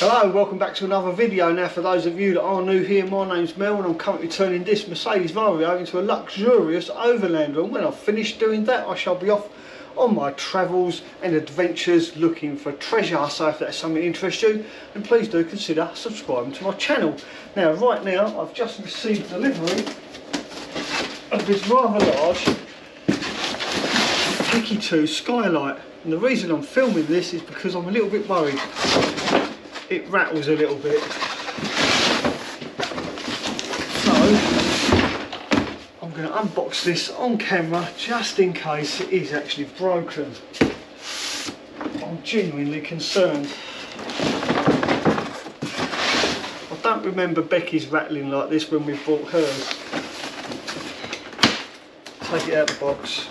Hello, welcome back to another video. Now for those of you that are new here, my name's Mel and I'm currently turning this Mercedes Vario into a luxurious overlander, and when I've finished doing that I shall be off on my travels and adventures looking for treasure. So if that's something that interests you, then please do consider subscribing to my channel. Now right now I've just received delivery of this rather large Heki 2 Skylight, and the reason I'm filming this is because I'm a little bit worried. It rattles a little bit, so I'm going to unbox this on camera just in case it is actually broken. I'm genuinely concerned. I don't remember Becky's rattling like this when we bought hers. Take it out of the box.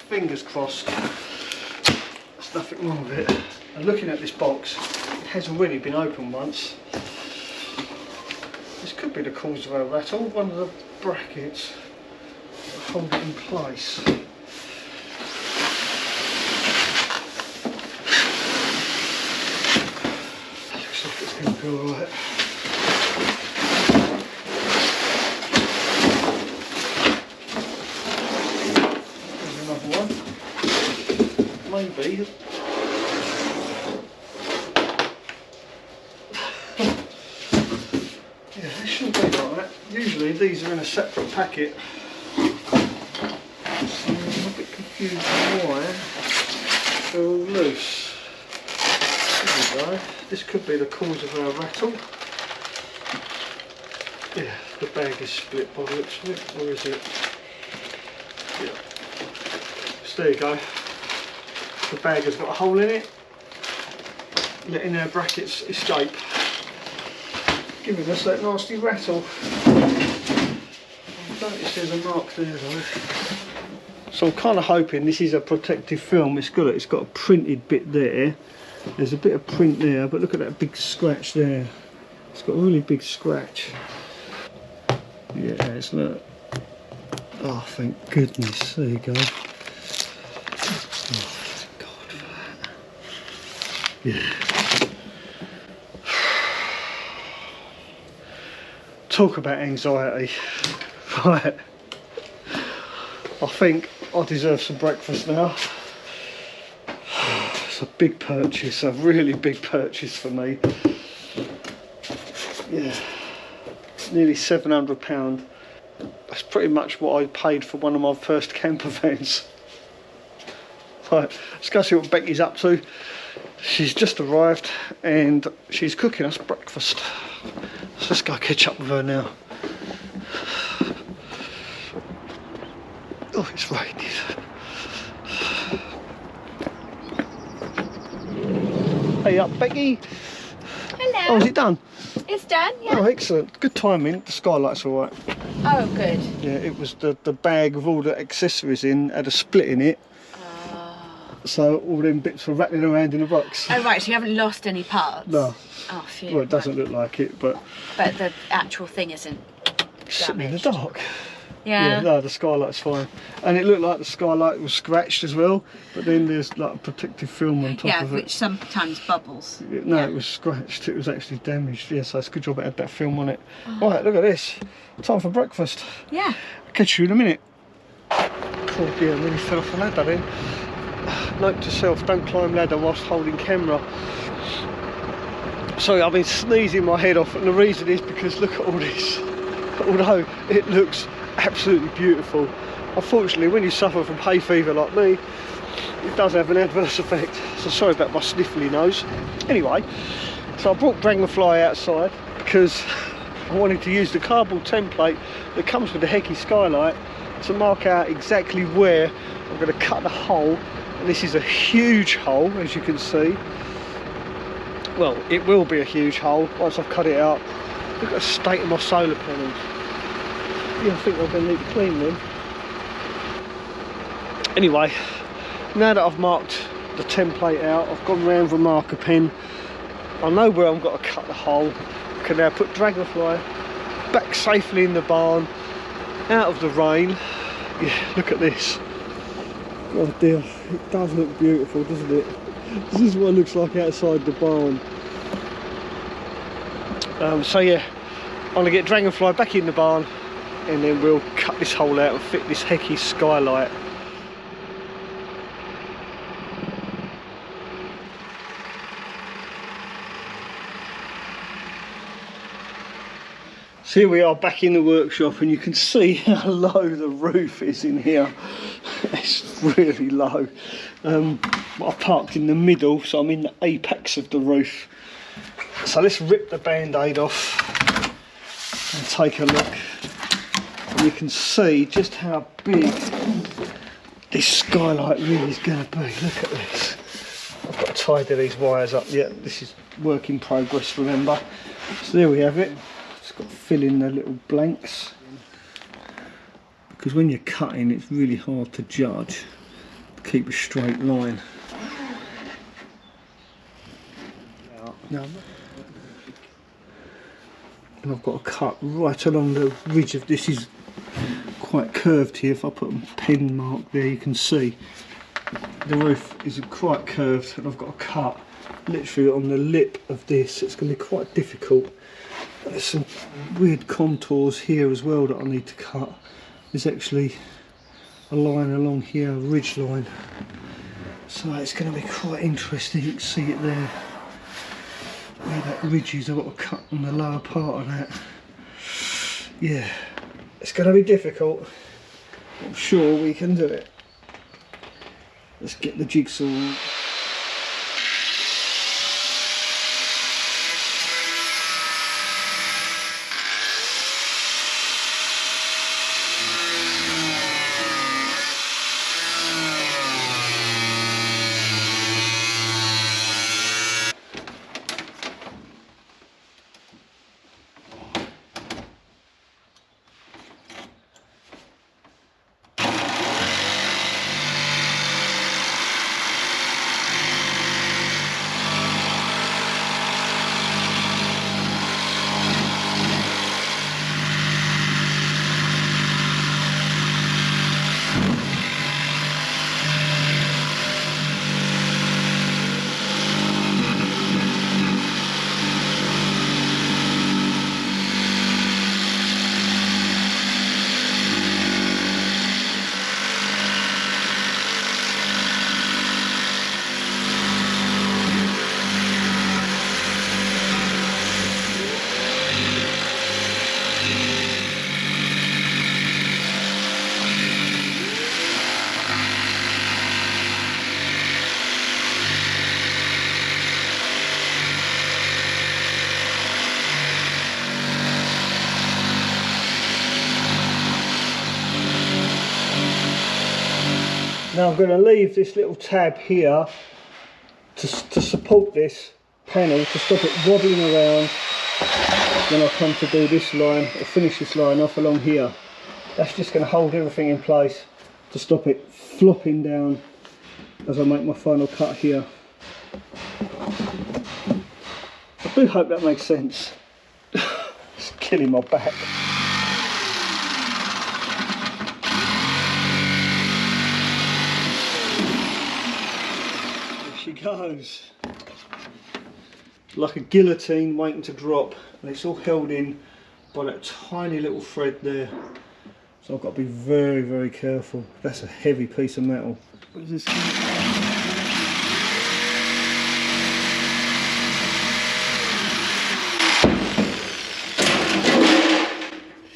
Fingers crossed there's nothing wrong with it. And looking at this box, it has already been opened once. This could be the cause of our rattle. One of the brackets that hold it in place. Looks like it's going to be alright. There's another one. Maybe. Usually these are in a separate packet, so I'm a bit confused why they're all loose. There we go. This could be the cause of our rattle. Yeah, the bag is split by the looks of it, or is it? Yeah. So there you go. The bag has got a hole in it, letting our brackets escape, giving us that nasty rattle. I noticed there's a mark there though. So I'm kind of hoping this is a protective film. It's got a printed bit there. There's a bit of print there, but look at that big scratch there. It's got a really big scratch. Yeah, it's not. Oh, thank goodness. There you go. Oh, thank God for that. Yeah. Talk about anxiety. Right, I think I deserve some breakfast now. It's a big purchase, a really big purchase for me. Yeah, nearly £700. That's pretty much what I paid for one of my first camper vans. Right, let's go see what Becky's up to. She's just arrived and she's cooking us breakfast. So let's go catch up with her now. Oh, it's raining. Hey up, Becky. Hello. Oh, is it done? It's done, yeah. Oh, excellent. Good timing. The Skylight's all right. Oh, good. Yeah, it was the bag with all the accessories in, had a split in it. So all them bits were rattling around in the box. Oh, right, so you haven't lost any parts? No. Oh, phew. Well, it doesn't look like it, but... But the actual thing isn't sitting in the damaged. dark. Yeah. No, the Skylight's fine. And it looked like the Skylight was scratched as well, but then there's like a protective film on top of it. Yeah, which sometimes bubbles. No, yeah. It was scratched, it was actually damaged. Yeah, so it's a good job it had that film on it. Oh. Right, look at this. Time for breakfast. Yeah. I'll catch you in a minute. Oh dear, I nearly fell off the ladder then. Note to self, don't climb ladder whilst holding camera. Sorry, I've been sneezing my head off, and the reason is because look at all this. Although it looks absolutely beautiful, unfortunately when you suffer from hay fever like me, it does have an adverse effect. So sorry about my sniffly nose. Anyway, so I brought Dragonfly outside because I wanted to use the cardboard template that comes with the Heki Skylight to mark out exactly where I'm going to cut the hole. And this is a huge hole, as you can see. Well, it will be a huge hole once I've cut it out. Look at the state of my solar panels. Yeah, I think I'm going to need to clean them. Anyway, now that I've marked the template out, I've gone round with a marker pen. I know where I've got to cut the hole. I can now put Dragonfly back safely in the barn, out of the rain. Yeah, look at this. Oh dear, it does look beautiful, doesn't it? This is what it looks like outside the barn. So yeah, I'm going to get Dragonfly back in the barn, and then we'll cut this hole out and fit this Heki Skylight. So here we are back in the workshop, and you can see how low the roof is in here. It's really low. I parked in the middle, so I'm in the apex of the roof. So let's rip the band-aid off and take a look. And you can see just how big this skylight really is going to be. Look at this. I've got to tidy these wires up yet. This is work in progress, remember. So there we have it. Got to fill in the little blanks, because when you're cutting it's really hard to judge, to keep a straight line. Now, and I've got to cut right along the ridge of this. Is quite curved here. If I put a pen mark there, you can see the roof is quite curved, and I've got to cut literally on the lip of this. It's going to be quite difficult. There's some weird contours here as well that I need to cut. There's actually a line along here, a ridge line. So it's going to be quite interesting. You can see it there. Where that ridge is, I've got to cut on the lower part of that. Yeah, it's going to be difficult. I'm sure we can do it. Let's get the jigsaw. Now I'm going to leave this little tab here to support this panel, to stop it wobbling around when I come to do this line or finish this line off along here. That's just going to hold everything in place to stop it flopping down as I make my final cut here. I do hope that makes sense. It's killing my back. Goes like a guillotine waiting to drop, and it's all held in by that tiny little thread there, so I've got to be very, very careful. That's a heavy piece of metal. What is this?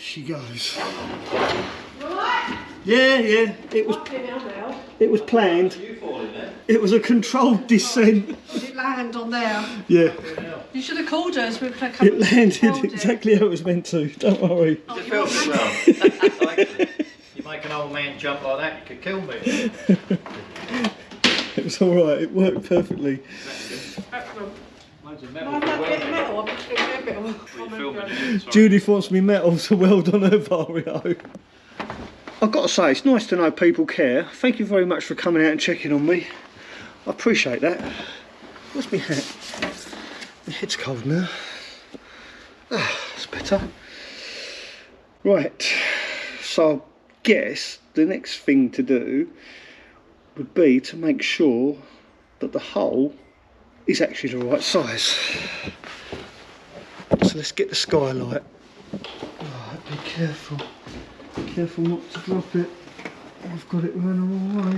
She goes. Yeah, it was planned. It was a controlled descent. Did it land on there? Yeah. You should have called us. We could have come. It landed exactly how it was meant to. Don't worry. Oh, it feels well. You make an old man jump like that, you could kill me. It was all right. It worked perfectly. Judith wants me metal to weld on her Vario. I've got to say, it's nice to know people care. Thank you very much for coming out and checking on me. I appreciate that. Where's my hat? My head's cold now. Ah, that's better. Right, so I guess the next thing to do would be to make sure that the hole is actually the right size. So let's get the skylight. Right, be careful. Be careful not to drop it. I've got it running all the way.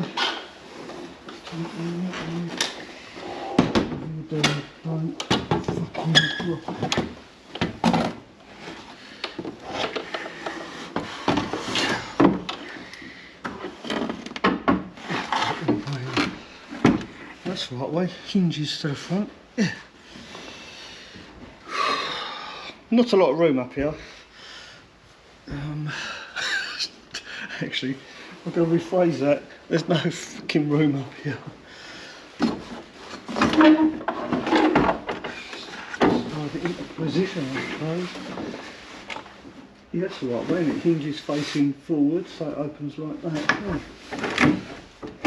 Don't fucking drop it. That's the right way, hinges to the front. Yeah. Not a lot of room up here. Actually, I'm going to rephrase that. There's no fucking room up here. Into position, I suppose. Yeah, that's the right way, and it hinges facing forward, so it opens like that. Oh.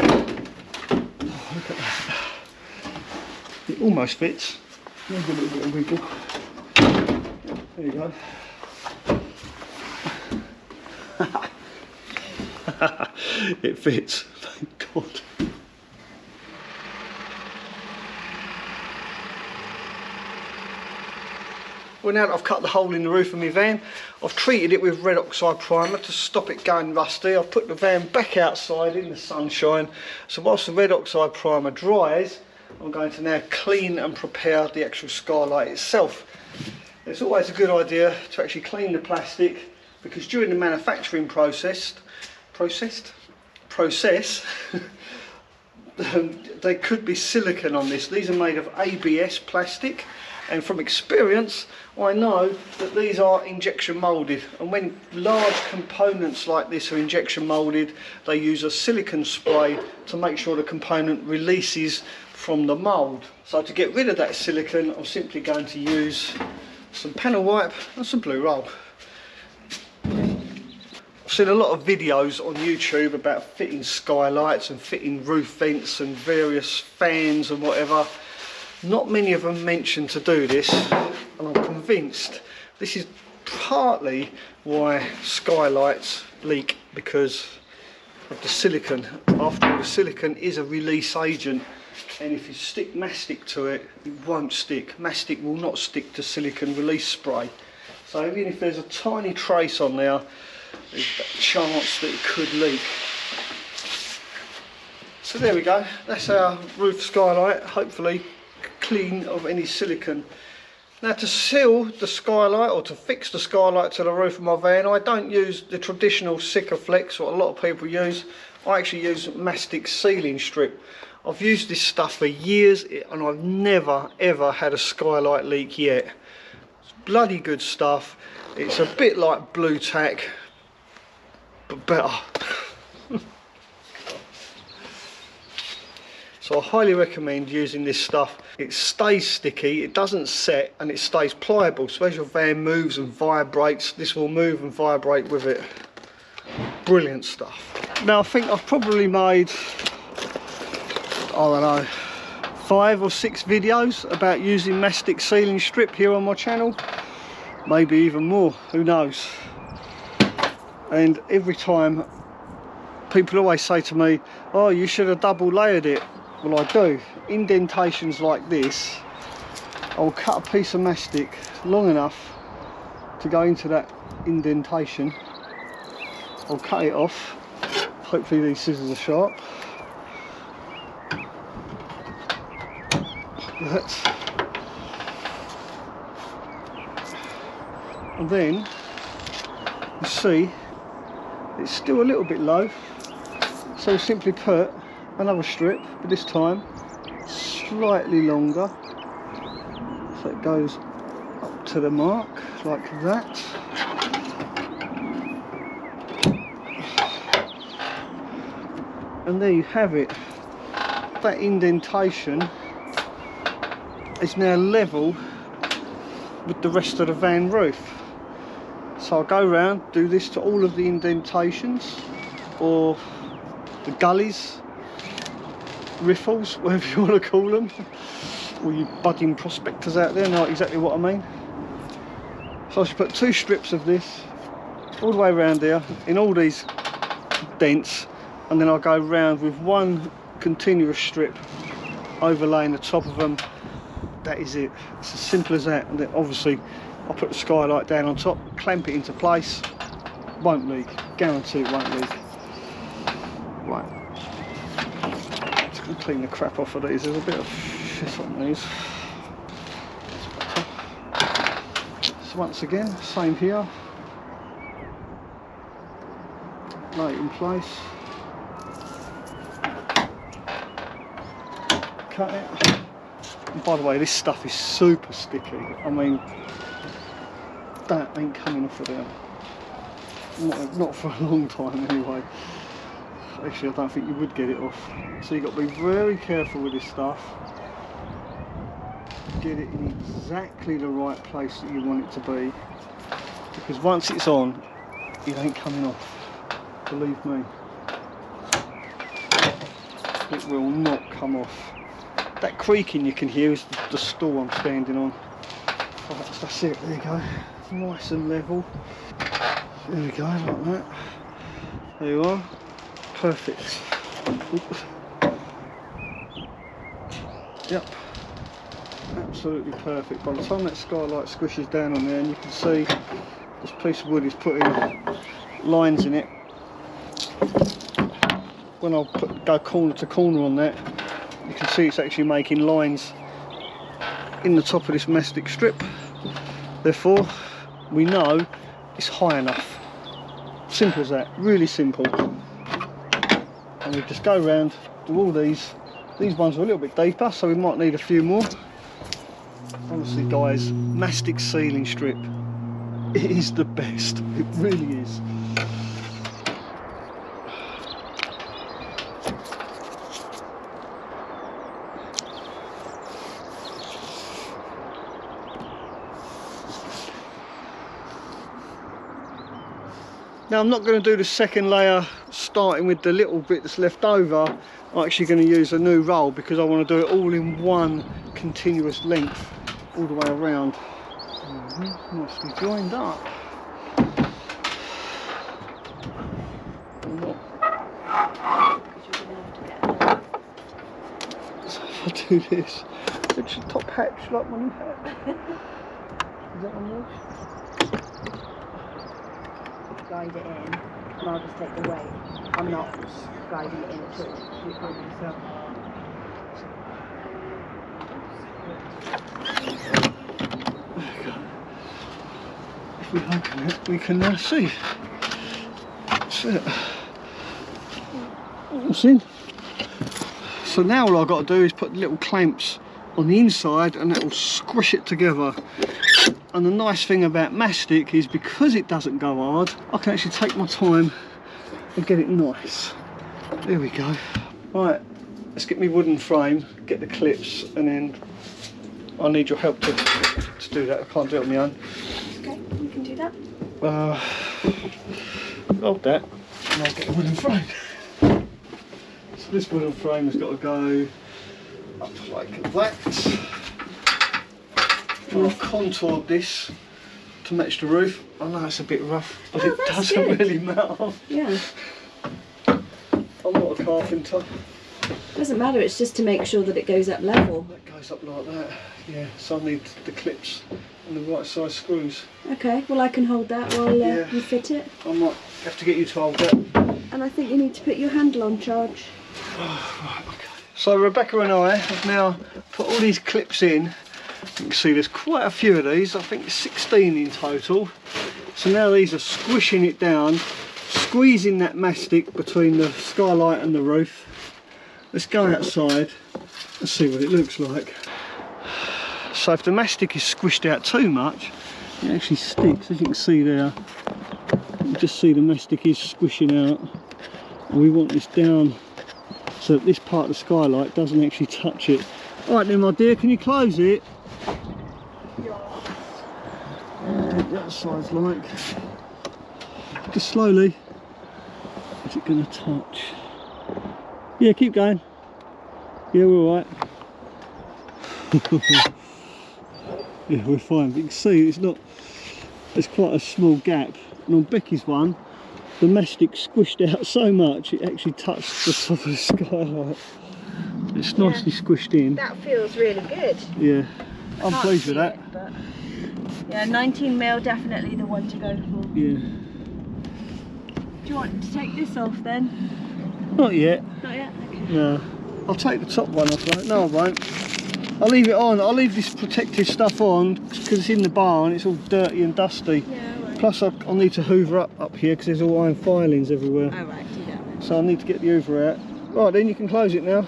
Oh, look at that. It almost fits. There's a little bit of wiggle. There you go. It fits, thank God. Well, now that I've cut the hole in the roof of my van, I've treated it with red oxide primer to stop it going rusty. I've put the van back outside in the sunshine, so whilst the red oxide primer dries, I'm going to now clean and prepare the actual skylight itself. It's always a good idea to actually clean the plastic, because during the manufacturing process there could be silicone on this. These are made of ABS plastic, and from experience I know that these are injection moulded, and when large components like this are injection moulded, they use a silicone spray to make sure the component releases from the mould. So to get rid of that silicone, I'm simply going to use some panel wipe and some blue roll. I've seen a lot of videos on YouTube about fitting skylights and fitting roof vents and various fans and whatever. Not many of them mention to do this, and I'm convinced this is partly why skylights leak, because of the silicone. After all, the silicone is a release agent, and if you stick mastic to it, it won't stick. Mastic will not stick to silicone release spray. So even if there's a tiny trace on there, there's a chance that it could leak. So there we go, that's our roof skylight, hopefully clean of any silicone. Now to seal the skylight, or to fix the skylight to the roof of my van, I don't use the traditional Sikaflex, what a lot of people use. I actually use mastic sealing strip. I've used this stuff for years and I've never ever had a skylight leak yet. It's bloody good stuff. It's a bit like blue tack, but better. So I highly recommend using this stuff. It stays sticky, it doesn't set, and it stays pliable. So as your van moves and vibrates, this will move and vibrate with it. Brilliant stuff. Now I think I've probably made, I don't know, 5 or 6 videos about using mastic sealing strip here on my channel. Maybe even more, who knows. And every time people always say to me, oh, you should have double layered it. Well, I do. Indentations like this, I'll cut a piece of mastic long enough to go into that indentation. I'll cut it off. Hopefully these scissors are sharp. That. And then you see it's still a little bit low, so simply put another strip, but this time slightly longer, so it goes up to the mark like that. And there you have it. That indentation is now level with the rest of the van roof. So I'll go around, do this to all of the indentations, or the gullies, riffles, whatever you want to call them. All you budding prospectors out there know exactly what I mean. So I should put 2 strips of this all the way around here in all these dents, and then I'll go round with 1 continuous strip overlaying the top of them that is it. It's as simple as that. And then obviously I'll put the skylight down on top, clamp it into place, won't leak, guarantee it won't leak. Right, just going to clean the crap off of these. There's a bit of shit on these. So once again, same here. Lay it in place. Cut it. And by the way, this stuff is super sticky. I mean, that ain't coming off of there. Not for a long time anyway. Actually, I don't think you would get it off. So you've got to be very careful with this stuff. Get it in exactly the right place that you want it to be. Because once it's on, it ain't coming off. Believe me. It will not come off. That creaking you can hear is the stool I'm standing on. Right, that's it, there you go. Nice and level. There we go, like that. There you are. Perfect. Oops. Yep. Absolutely perfect. By the time that skylight squishes down on there, and you can see this piece of wood is putting lines in it. When I go corner to corner on that, you can see it's actually making lines in the top of this mastic strip. Therefore, we know it's high enough. Simple as that, really simple. And we just go around, do all these. These ones are a little bit deeper, so we might need a few more. Honestly guys, mastic sealing strip, it is the best, it really is. Now I'm not going to do the second layer starting with the little bit that's left over. I'm actually going to use a new roll because I want to do it all in one continuous length all the way around. Nicely joined up. So if I do this, it's a top hatch like my new hat. Is that on yours? Guide it in, and I'll just take the weight. I'm not guiding it in at all. You can't do yourself. If we open it, we can now see. That's it. That's in. So now all I've got to do is put little clamps on the inside and that will squish it together. And the nice thing about mastic is because it doesn't go hard, I can actually take my time and get it nice. There we go. Right, let's get my wooden frame, get the clips, and then I need your help to do that. I can't do it on my own. Okay, you can do that. Hold that, and I'll get a wooden frame. So this wooden frame has got to go up like that. And I've contoured this to match the roof. I know it's a bit rough, but it doesn't really matter. Yeah. I'm not a carpenter. Doesn't matter, it's just to make sure that it goes up level. That goes up like that. Yeah, so I need the clips and the right size screws. Okay, well I can hold that while you fit it. I might have to get you to hold that. And I think you need to put your handle on charge. Right, okay. So Rebecca and I have now put all these clips in. You can see there's quite a few of these, I think 16 in total. So now these are squishing it down, squeezing that mastic between the skylight and the roof. Let's go outside and see what it looks like. So if the mastic is squished out too much, it actually sticks, as you can see there. You just see the mastic is squishing out. And we want this down so that this part of the skylight doesn't actually touch it. Alright then my dear, can you close it? The other side's like, just slowly. Is it going to touch? Yeah, keep going. Yeah, we're alright. Yeah, we're fine. But you can see it's not. There's quite a small gap. And on Becky's one, the mastic squished out so much it actually touched the top of the skylight. It's nicely squished in. That feels really good. Yeah. I'm Can't pleased with see that. it, but yeah, 19mm definitely the one to go for. Yeah. Do you want to take this off then? Not yet. Not yet? Okay. No. I'll take the top one off, like. No, I won't. I'll leave it on. I'll leave this protective stuff on because it's in the barn. It's all dirty and dusty. Yeah, alright. Plus, I'll need to hoover up here because there's all iron filings everywhere. Alright, do that then. So I need to get the hoover out. Right, then you can close it now.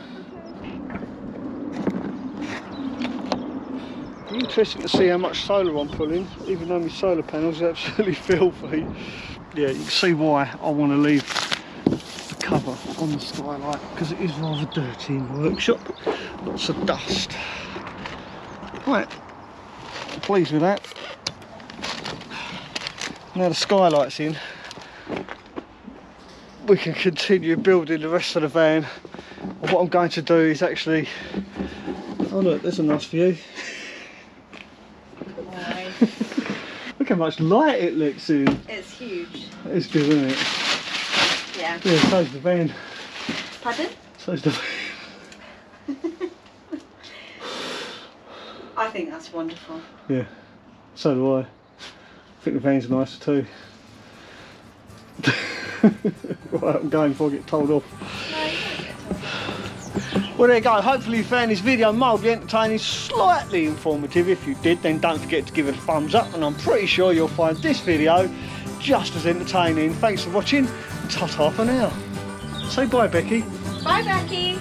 Interesting to see how much solar I'm pulling, even though my solar panels are absolutely filthy. Yeah, you can see why I want to leave the cover on the Skylight, because it is rather dirty in the workshop. Lots of dust. Right, pleased with that. Now the Skylight's in, we can continue building the rest of the van. And what I'm going to do is actually, oh look, there's a nice view. Look how much light it lets in. It's huge. It's good, isn't it? Yeah. Yeah, so's the van. Pardon? So's the van. I think that's wonderful. Yeah, so do I. I think the van's nicer too. Right, I'm going before I get told off. Well, there you go. Hopefully you found this video mildly entertaining, slightly informative. If you did, then don't forget to give it a thumbs up, and I'm pretty sure you'll find this video just as entertaining. Thanks for watching. Ta-ta for now. Say bye, Becky. Bye, Becky.